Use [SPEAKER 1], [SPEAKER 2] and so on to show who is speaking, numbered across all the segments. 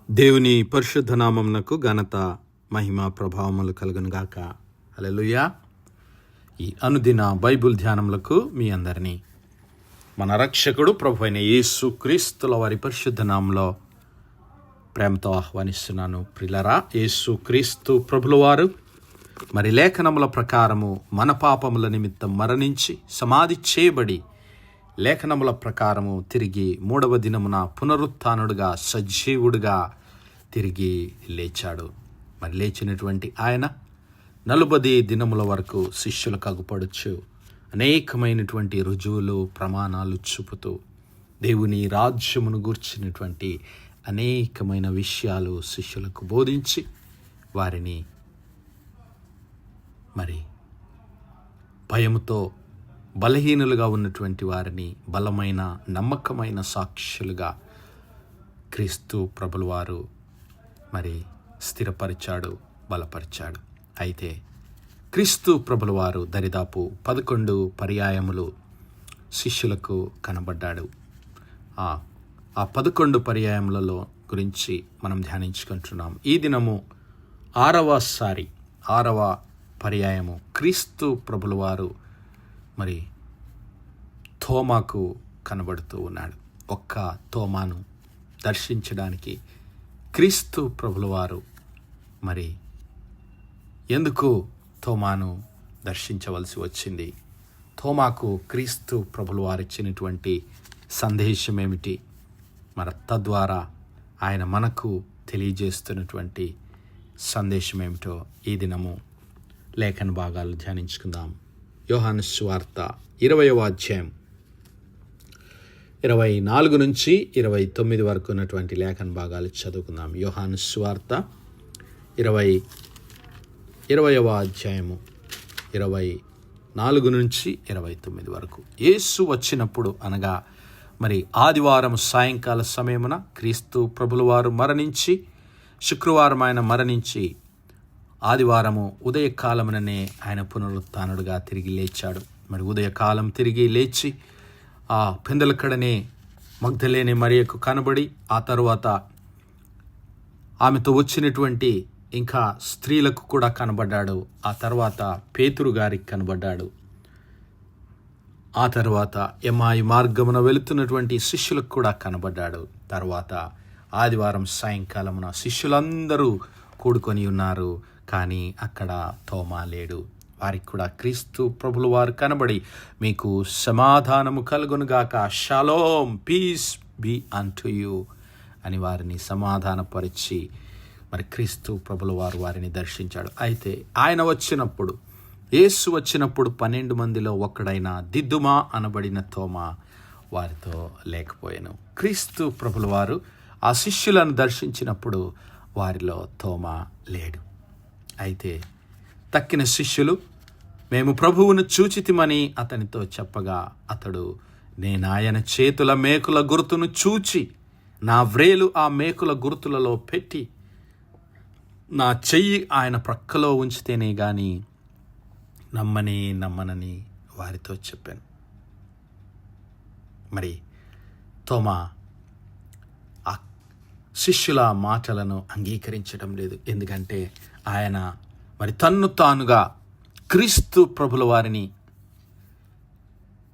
[SPEAKER 1] దేవుని పరిశుద్ధ నామమునకు ఘనత, మహిమ, ప్రభావములు కలుగునుగాక. హల్లెలూయా. ఈ అనుదిన బైబిల్ ధ్యానములకు మీ అందరినీ మన రక్షకుడు ప్రభు అయిన యేసు క్రీస్తుల వారి పరిశుద్ధ నామంలో ప్రేమతో ఆహ్వానిస్తున్నాను. ప్రియులారా, యేసు క్రీస్తు ప్రభుల వారు మరి లేఖనముల ప్రకారము మన పాపముల నిమిత్తం మరణించి సమాధి చేయబడి లేఖనముల ప్రకారము తిరిగి మూడవ దినమున పునరుత్థానుడుగా సజీవుడుగా తిరిగి లేచాడు. మరి లేచినటువంటి ఆయన 40 దినముల వరకు శిష్యులకు అగుపడుచు అనేకమైనటువంటి రుజువులు, ప్రమాణాలు చూపుతూ దేవుని రాజ్యమును గూర్చినటువంటి అనేకమైన విషయాలు శిష్యులకు బోధించి వారిని మరి భయముతో బలహీనులుగా ఉన్నటువంటి వారిని బలమైన, నమ్మకమైన సాక్షులుగా క్రీస్తు ప్రభుల వారు మరి స్థిరపరిచాడు, బలపరిచాడు. అయితే క్రీస్తు ప్రభుల వారు దరిదాపు 11 పర్యాయములు శిష్యులకు కనబడ్డాడు. ఆ 11 పర్యాయములలో గురించి మనం ధ్యానించుకుంటున్నాం. ఈ దినము 6వ పర్యాయము క్రీస్తు ప్రభుల వారు మరి తోమాకు కనబడుతూ ఉన్నాడు. ఒక్క తోమాను దర్శించడానికి క్రీస్తు ప్రభుల వారు మరి ఎందుకు తోమాను దర్శించవలసి వచ్చింది? తోమాకు క్రీస్తు ప్రభుల వారు ఇచ్చినటువంటి సందేశం ఏమిటి? మరి తద్వారా ఆయన మనకు తెలియజేస్తున్నటువంటి సందేశం ఏమిటో ఈ దినము లేఖన భాగాలు ధ్యానించుకుందాం. యోహాను సువార్త 20వ అధ్యాయం 24 నుంచి 29 వరకు ఉన్నటువంటి లేఖన భాగాలు చదువుకుందాం. యోహాను సువార్త 20వ అధ్యాయము 24 నుంచి 29 వరకు. యేసు వచ్చినప్పుడు అనగా మరి ఆదివారం సాయంకాల సమయమున క్రీస్తు ప్రభుల వారు మరణించి, శుక్రవారం ఆయన మరణించి, ఆదివారము ఉదయకాలముననే ఆయన పునరుత్థానుడుగా తిరిగి లేచాడు. మరి ఉదయకాలం తిరిగి లేచి ఆ పెందలకడనే మగ్దలేనే మరియకు కనబడి, ఆ తరువాత ఆమెతో వచ్చినటువంటి ఇంకా స్త్రీలకు కూడా కనబడ్డాడు. ఆ తర్వాత పేతురు గారికి కనబడ్డాడు. ఆ తర్వాత ఎమ్మాయి మార్గమున వెళుతున్నటువంటి శిష్యులకు కూడా కనబడ్డాడు. తర్వాత ఆదివారం సాయంకాలమున శిష్యులందరూ కూడుకొని ఉన్నారు, కానీ అక్కడ తోమా లేడు. వారికి కూడా క్రీస్తు ప్రభుల వారు కనబడి, మీకు సమాధానము కలుగునుగాక, షలోం, పీస్ బీ అంటు యు అని వారిని సమాధానపరిచి మరి క్రీస్తు ప్రభుల వారు వారిని దర్శించాడు. అయితే ఆయన వచ్చినప్పుడు, యేసు వచ్చినప్పుడు 12 మందిలో ఒక్కడైన దిద్దుమా అనబడిన తోమా వారితో లేకపోయాను. క్రీస్తు ప్రభుల వారు ఆ శిష్యులను దర్శించినప్పుడు వారిలో తోమా లేడు. అయితే తక్కిన శిష్యులు, మేము ప్రభువును చూచితిమని అతనితో చెప్పగా, అతడు, నేను ఆయన చేతుల మేకుల గుర్తును చూచి నా వ్రేలు ఆ మేకుల గుర్తులలో పెట్టి నా చెయ్యి ఆయన ప్రక్కలో ఉంచితేనే గాని నమ్మనని వారితో చెప్పాను. మరి తోమా ఆ శిష్యుల మాటలను అంగీకరించడం లేదు. ఎందుకంటే ఆయన మరి తన్ను తానుగా క్రీస్తు ప్రభుల వారిని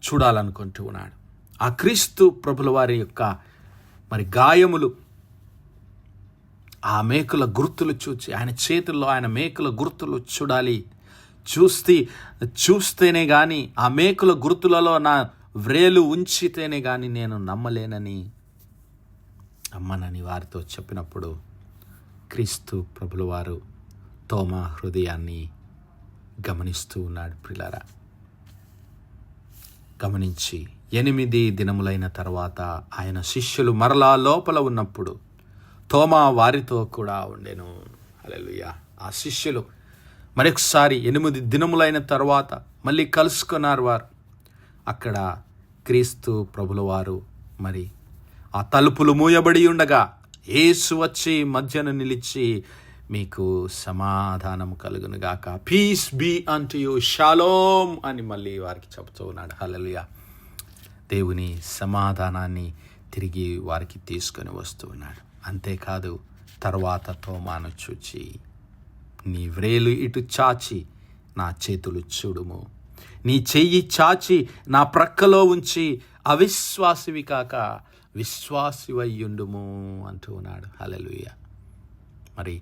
[SPEAKER 1] చూడాలనుకుంటూ ఉన్నాడు. ఆ క్రీస్తు ప్రభుల వారి యొక్క మరి గాయములు, ఆ మేకుల గుర్తులు చూచి, ఆయన చేతుల్లో ఆయన మేకుల గుర్తులు చూడాలి, చూస్తేనే కానీ, ఆ మేకుల గుర్తులలో నా వ్రేలు ఉంచితేనే కానీ నేను నమ్మనని వారితో చెప్పినప్పుడు క్రీస్తు ప్రభుల వారు తోమా హృదయాన్ని గమనిస్తూ ఉన్నాడు. ప్రియులారా, గమనించి 8 దినములైన తర్వాత ఆయన శిష్యులు మరలా లోపల ఉన్నప్పుడు తోమా వారితో కూడా ఉండెను. హల్లెలూయా. ఆ శిష్యులు మరొకసారి 8 దినములైన తర్వాత మళ్ళీ కలుసుకున్నారు. వారు అక్కడ క్రీస్తు ప్రభుల వారు మరి ఆ తలుపులు మూయబడి ఉండగా యేసు వచ్చి మధ్యన నిలిచి, మీకు సమాధానం కలుగునుగాక, పీస్ బీ అంటు యు, షలోం అని మళ్ళీ వారికి చెప్తూ ఉన్నాడు. హల్లెలూయా. దేవుని సమాధానాన్ని తిరిగి వారికి తీసుకొని వస్తూ ఉన్నాడు. అంతేకాదు తర్వాత తోమాను చూచి, నీ వ్రేలు ఇటు చాచి నా చేతులు చూడుము, నీ చెయ్యి చాచి నా ప్రక్కలో ఉంచి అవిశ్వాసివి కాక విశ్వాసివయ్యుండుము అంటూ ఉన్నాడు. హల్లెలూయా. మరి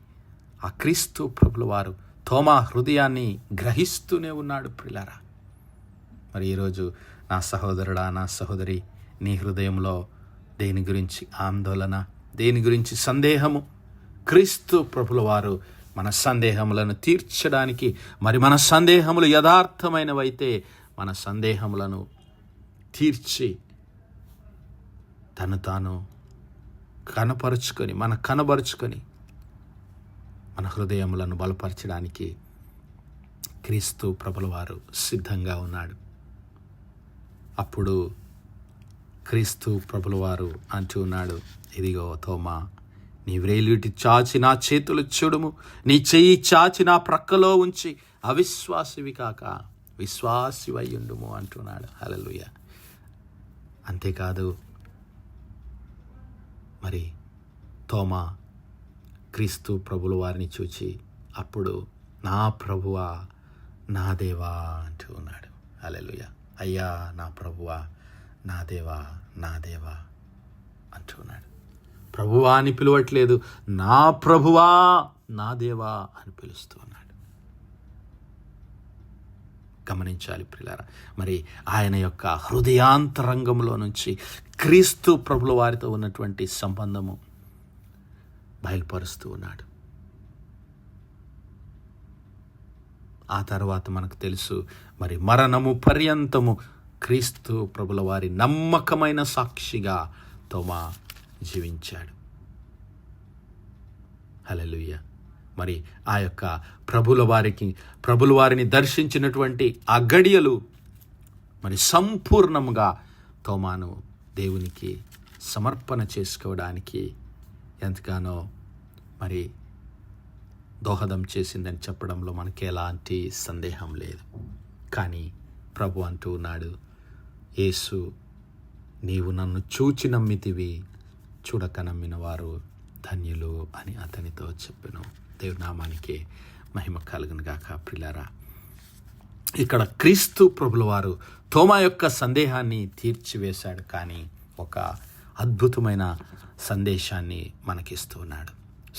[SPEAKER 1] ఆ క్రీస్తు ప్రభుల వారు తోమా హృదయాన్ని గ్రహిస్తూనే ఉన్నాడు ప్రియులారా. మరి ఈరోజు నా సహోదరుడా, నా సహోదరి, నీ హృదయంలో దేని గురించి ఆందోళన, దేని గురించి సందేహము? క్రీస్తు ప్రభుల వారు మన సందేహములను తీర్చడానికి, మరి మన సందేహములు యథార్థమైనవైతే మన సందేహములను తీర్చి తను తాను కనబరుచుకొని మన హృదయములను బలపరచడానికి క్రీస్తు ప్రభుల వారు సిద్ధంగా ఉన్నాడు. అప్పుడు క్రీస్తు ప్రభుల వారు అంటూ ఉన్నాడు, ఇదిగో తోమా, నీ వ్రేలిటి చాచి నా చేతులు చూడుము, నీ చెయ్యి చాచి నా ప్రక్కలో ఉంచి అవిశ్వాసివి కాక విశ్వాసివయ్యుండుము అంటున్నాడు. హల్లెలూయా. అంతేకాదు మరి తోమా క్రీస్తు ప్రభుల వారిని చూచి అప్పుడు నా ప్రభువా, నా దేవా అంటూ ఉన్నాడు. హల్లెలూయా. అయ్యా నా ప్రభువా, నా దేవా, నా దేవా అంటున్నాడు. ప్రభువా అని పిలవట్లేదు, నా ప్రభువా, నా దేవా అని పిలుస్తూ ఉన్నాడు. గమనించాలి ప్రియులారా. మరి ఆయన యొక్క హృదయాంతరంగంలో నుంచి క్రీస్తు ప్రభుల వారితో ఉన్నటువంటి సంబంధము బయలుపరుస్తూ ఉన్నాడు. ఆ తర్వాత మనకు తెలుసు, మరి మరణము పర్యంతము క్రీస్తు ప్రభుల వారి నమ్మకమైన సాక్షిగా తోమా జీవించాడు. హల్లెలూయా. మరి ఆ యొక్క ప్రభుల వారిని దర్శించినటువంటి ఆ గడియలు మరి సంపూర్ణముగా తోమాను దేవునికి సమర్పణ చేసుకోవడానికి ఎంతగానో మరి దోహదం చేసిందని చెప్పడంలో మనకి ఎలాంటి సందేహం లేదు. కానీ ప్రభు అంటూ ఉన్నాడు, యేసు, నీవు నన్ను చూచి నమ్మితివి, చూడక నమ్మిన వారు ధన్యులు అని అతనితో చెప్పెను. దేవుని నామానికి మహిమ కలుగును గాక. ప్రియులారా, ఇక్కడ క్రీస్తు ప్రభుల వారు తోమా యొక్క సందేహాన్ని తీర్చివేశాడు, కానీ ఒక అద్భుతమైన సందేశాన్ని మనకిస్తూ ఉన్నాడు.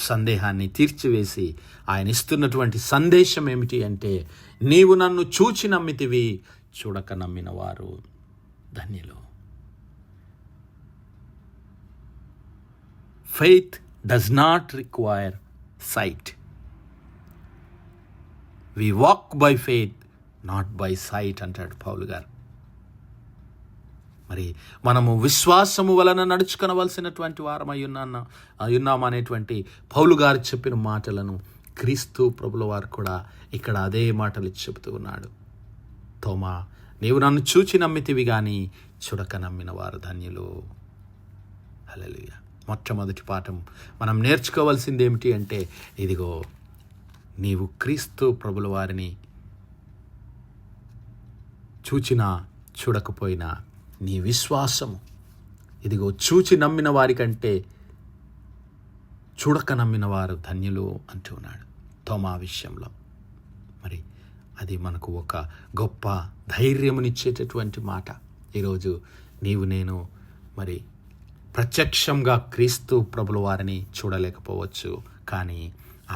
[SPEAKER 1] సందేహాన్ని తీర్చివేసి ఆయన ఇస్తున్నటువంటి సందేశం ఏమిటి అంటే, నీవు నన్ను చూచి నమ్మితివి, చూడక నమ్మిన వారు ధన్యులు. Faith does not require sight. We walk by faith, not by sight అంటాడు పౌలు గారు. మరి మనము విశ్వాసము వలన నడుచుకొనవలసినటువంటి వారమై ఉన్నామనేటువంటి పౌలు గారు చెప్పిన మాటలను క్రీస్తు ప్రభుల వారు కూడా ఇక్కడ అదే మాటలు చెబుతూ ఉన్నాడు. తోమా, నీవు నన్ను చూచి నమ్మితివి కానీ చూడక నమ్మిన వారు ధన్యులు. హల్లెలూయా. మొట్టమొదటి పాఠం మనం నేర్చుకోవాల్సింది ఏమిటి అంటే, ఇదిగో నీవు క్రీస్తు ప్రభుల వారిని చూచినా చూడకపోయినా నీ విశ్వాసము, ఇదిగో చూచి నమ్మిన వారికంటే చూడక నమ్మిన వారు ధన్యులు అంటున్నాడు తోమా విషయంలో. మరి అది మనకు ఒక గొప్ప ధైర్యమునిచ్చేటటువంటి మాట. ఈరోజు నీవు నేను మరి ప్రత్యక్షంగా క్రీస్తు ప్రభుల వారిని చూడలేకపోవచ్చు, కానీ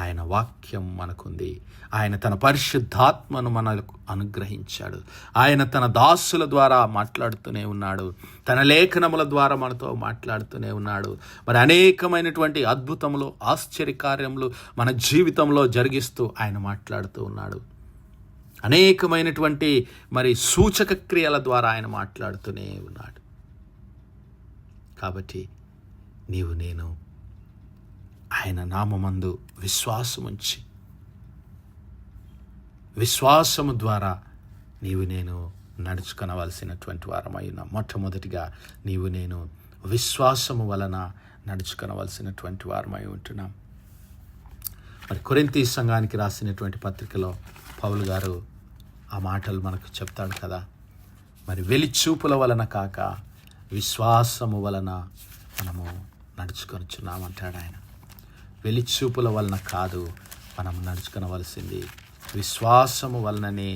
[SPEAKER 1] ఆయన వాక్యం మనకుంది. ఆయన తన పరిశుద్ధాత్మను మనకు అనుగ్రహించాడు. ఆయన తన దాసుల ద్వారా మాట్లాడుతూనే ఉన్నాడు. తన లేఖనముల ద్వారా మనతో మాట్లాడుతూనే ఉన్నాడు. మరి అనేకమైనటువంటి అద్భుతములు, ఆశ్చర్యకార్యములు మన జీవితంలో జరిగిస్తూ ఆయన మాట్లాడుతూ ఉన్నాడు. అనేకమైనటువంటి మరి సూచక క్రియల ద్వారా ఆయన మాట్లాడుతూనే ఉన్నాడు. కాబట్టి నీవు నేను ఆయన నామమందు విశ్వాసముంచి, విశ్వాసము ద్వారా నీవు నేను నడుచుకొనవలసినటువంటి వారమై ఉన్నాం. మొట్టమొదటిగా నీవు నేను విశ్వాసము వలన నడుచుకొనవలసినటువంటి వారమై ఉంటున్నాం. మరి కొరింథీ సంఘానికి రాసినటువంటి పత్రికలో పౌలు గారు ఆ మాటలు మనకు చెప్తాడు కదా. మరి వెలిచూపుల వలన కాక విశ్వాసము వలన మనము నడుచుకొనిచున్నామంటాడు ఆయన. వెలిచూపుల వలన కాదు మనం నడుచుకొనవలసింది, విశ్వాసము వలననే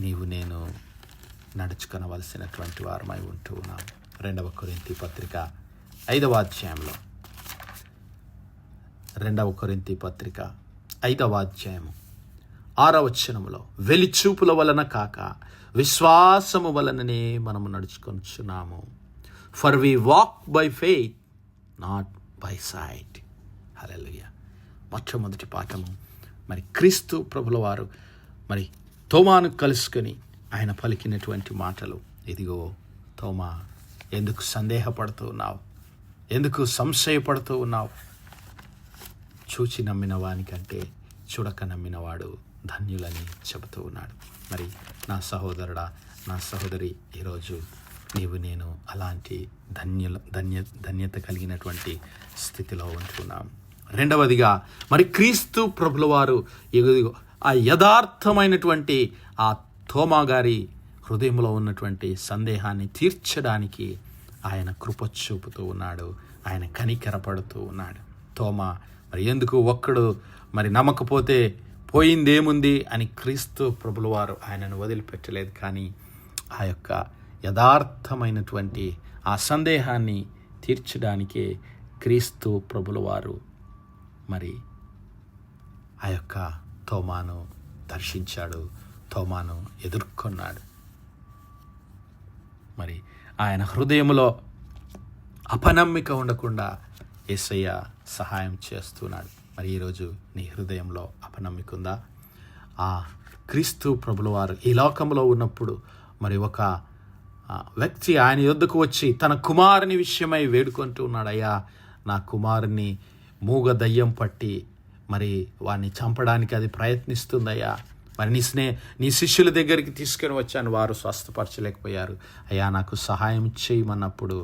[SPEAKER 1] నీవు నేను నడుచుకొనవలసినటువంటి వారమై ఉంటూ ఉన్నాం. 2 కొరింథీ పత్రిక 5వ అధ్యాయంలో 2 కొరింథీ పత్రిక 5వ అధ్యాయము 6వ వచనములో, వెలిచూపుల వలన కాక విశ్వాసము వలననే మనము నడుచుకొనిచున్నాము. For we walk by faith not by sight. హల్లెలూయా. మొట్టమొదటి పాఠము మరి క్రీస్తు ప్రభుల వారు మరి తోమాను కలుసుకొని ఆయన పలికినటువంటి మాటలు. ఇదిగో తోమా, ఎందుకు సందేహపడుతూ ఉన్నావు? ఎందుకు సంశయపడుతూ ఉన్నావు? చూచి నమ్మిన వానికంటే చూడక నమ్మినవాడు ధన్యులని చెబుతూ ఉన్నాడు. మరి నా సహోదరుడా, నా సహోదరి, ఈరోజు నీవు నేను అలాంటి ధన్యత కలిగినటువంటి స్థితిలో ఉంటున్నాం. రెండవదిగా మరి క్రీస్తు ప్రభుల వారు ఆ యథార్థమైనటువంటి ఆ తోమా గారి హృదయంలో ఉన్నటువంటి సందేహాన్ని తీర్చడానికి ఆయన కృప చూపుతూ ఉన్నాడు, ఆయన కనికరపడుతూ ఉన్నాడు. తోమా మరి ఎందుకు ఒక్కడు మరి నమ్మకపోతే పోయిందేముంది అని క్రీస్తు ప్రభుల వారు ఆయనను వదిలిపెట్టలేదు. కానీ ఆ యొక్క యథార్థమైనటువంటి ఆ సందేహాన్ని తీర్చడానికే క్రీస్తు ప్రభుల వారు మరి ఆ యొక్క తోమాను దర్శించాడు, తోమాను ఎదుర్కొన్నాడు. మరి ఆయన హృదయంలో అపనమ్మిక ఉండకుండా యేసయ్య సహాయం చేస్తున్నాడు. మరి ఈరోజు నీ హృదయంలో అపనమ్మిక ఉందా? ఆ క్రీస్తు ప్రభుల వారు ఈ లోకంలో ఉన్నప్పుడు మరి ఒక వ్యక్తి ఆయన యొద్దకు వచ్చి తన కుమారుని విషయమై వేడుకుంటూ ఉన్నాడు. అయ్యా, నా కుమారుని మూగ దయ్యం పట్టి మరి వాడిని చంపడానికి అది ప్రయత్నిస్తుందయ్యా, మరి నీ శిష్యుల దగ్గరికి తీసుకొని వచ్చాను, వారు స్వస్థపరచలేకపోయారు, అయ్యా నాకు సహాయం చేయమన్నప్పుడు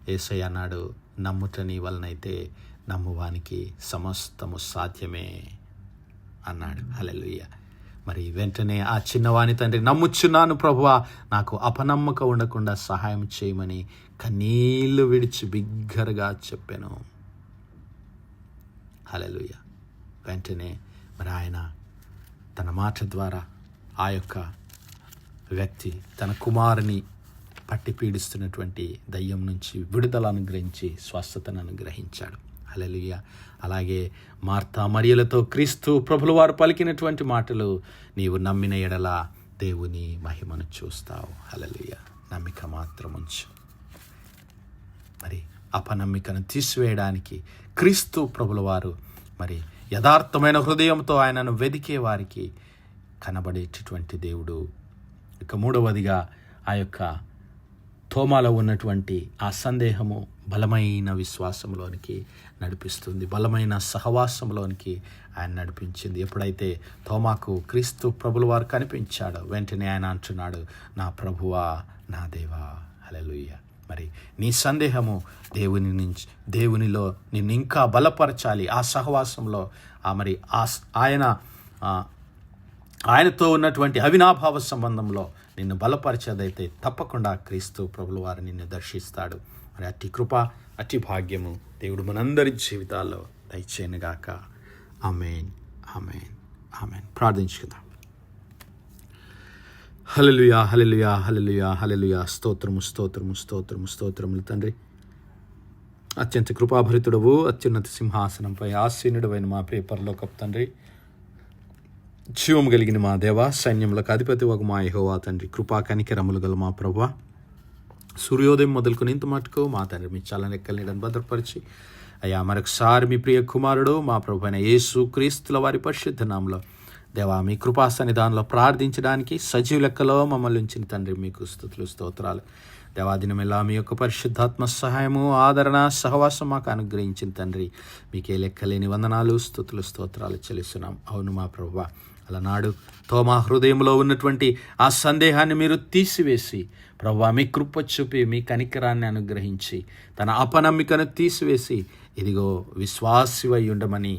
[SPEAKER 1] యేసయ్య అన్నాడు, నమ్ముట నీ వలనైతే నమ్మువానికి సమస్తము సాధ్యమే అన్నాడు. హల్లెలూయా. మరి వెంటనే ఆ చిన్నవాని తండ్రి, నమ్ముచున్నాను ప్రభువా, నాకు అపనమ్మక ఉండకుండా సహాయం చేయమని కన్నీళ్లు విడిచి బిగ్గరగా చెప్పాను. హల్లెలూయా. వెంటనే మరి ఆయన తన మాట ద్వారా ఆ యొక్క వ్యక్తి తన కుమారుని పట్టి పీడిస్తున్నటువంటి దయ్యం నుంచి విడుదల అనుగ్రహించి స్వస్థతను అనుగ్రహించాడు. హల్లెలూయా. అలాగే మార్తా మరియలతో క్రీస్తు ప్రభుల వారు పలికినటువంటి మాటలు, నీవు నమ్మిన ఎడల దేవుని మహిమను చూస్తావు. హల్లెలూయా. నమ్మిక మాత్రం ఉంచు. మరి అపనమ్మికను తీసివేయడానికి క్రీస్తు ప్రభుల వారు మరి యథార్థమైన హృదయంతో ఆయనను వెదికే వారికి కనబడేటటువంటి దేవుడు. ఇక మూడవదిగా ఆ యొక్క తోమాలో ఉన్నటువంటి ఆ సందేహము బలమైన విశ్వాసంలోనికి నడిపిస్తుంది, బలమైన సహవాసంలోనికి ఆయన నడిపించింది. ఎప్పుడైతే తోమాకు క్రీస్తు ప్రభుల వారు కనిపించాడో వెంటనే ఆయన అంటున్నాడు, నా ప్రభువా, నా దేవా. హల్లెలూయా. మరి నీ సందేహము దేవునిలో నిన్ను ఇంకా బలపరచాలి. ఆ సహవాసంలో మరి ఆయనతో ఉన్నటువంటి అవినాభావ సంబంధంలో నిన్ను బలపరిచేదైతే తప్పకుండా క్రీస్తు ప్రభుల వారు నిన్ను దర్శిస్తాడు. మరి అట్టి కృప, అట్టి భాగ్యము దేవుడు మనందరి జీవితాల్లో దయచేయనుగాక. ఆమేన్, ఆమేన్, ఆమేన్. ప్రార్థించుకుందాం. హల్లెలూయా, హల్లెలూయా, హల్లెలూయా, హల్లెలూయా. స్తోత్రము, స్తోత్రము, స్తోత్రము, స్తోత్రములు తండ్రి. అత్యంత కృపాభరితుడవు, అత్యున్నత సింహాసనంపై ఆసీనుడవైన మా ప్రియ పరలోకపు తండ్రి, జీవము కలిగిన మా దేవ, సైన్యములకు అధిపతి ఒక మా యెహోవా తండ్రి, కృపా కనికరములు గల మా ప్రభువా, సూర్యోదయం మొదలుకొని ఇంత మటుకు మా తండ్రి మీ చాలా లెక్కల్ని భద్రపరిచి అయ్యా మరొకసారి మీ ప్రియ కుమారుడు మా ప్రభు అయిన యేసు క్రీస్తుల వారి పరిశుద్ధ నామములో దేవా మీ కృపా సన్నిధానంలో ప్రార్థించడానికి సజీవ లెక్కలో మమ్మల్ని ఉంచిన తండ్రి మీకు స్తుతులు, స్తోత్రాలు. దేవాదినమెల్లా మీ యొక్క పరిశుద్ధాత్మ సహాయము, ఆదరణ, సహవాసం మాకు అనుగ్రహించిన తండ్రి మీకే లెక్కలేని వందనాలు, స్తుతులు, స్తోత్రాలు చెల్లిస్తున్నాం. అవును మా ప్రభువా, అలనాడు తోమా హృదయంలో ఉన్నటువంటి ఆ సందేహాన్ని మీరు తీసివేసి ప్రభువా మీ కృప చూపి మీ కనికరాన్ని అనుగ్రహించి తన అపనమ్మికను తీసివేసి ఇదిగో విశ్వాసివై ఉండమని,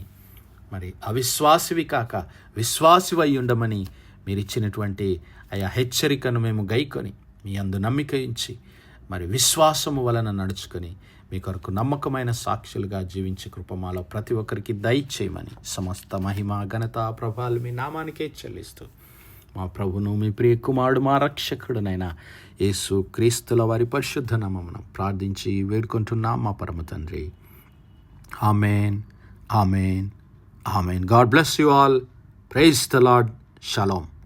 [SPEAKER 1] మరి అవిశ్వాసివి కాక విశ్వాసివై ఉండమని మీరు ఇచ్చినటువంటి ఆయా హెచ్చరికను మేము గైకొని మీ అందు నమ్మిక ఉంచి మరి విశ్వాసము వలన నడుచుకొని మీ కొరకు నమ్మకమైన సాక్షులుగా జీవించే కృప మాలో ప్రతి ఒక్కరికి దయచేయమని సమస్త మహిమ ఘనత ప్రభావాలు మీ నామానికే చెల్లిస్తూ మా ప్రభును మీ ప్రియ కుమారుడు మా రక్షకుడునైన యేసు క్రీస్తుల వారి పరిశుద్ధ నామమున ప్రార్థించి వేడుకుంటున్నాం మా పరమ తండ్రి. ఆమేన్, ఆమేన్, ఆమేన్. God bless you all. Praise the lord. Shalom.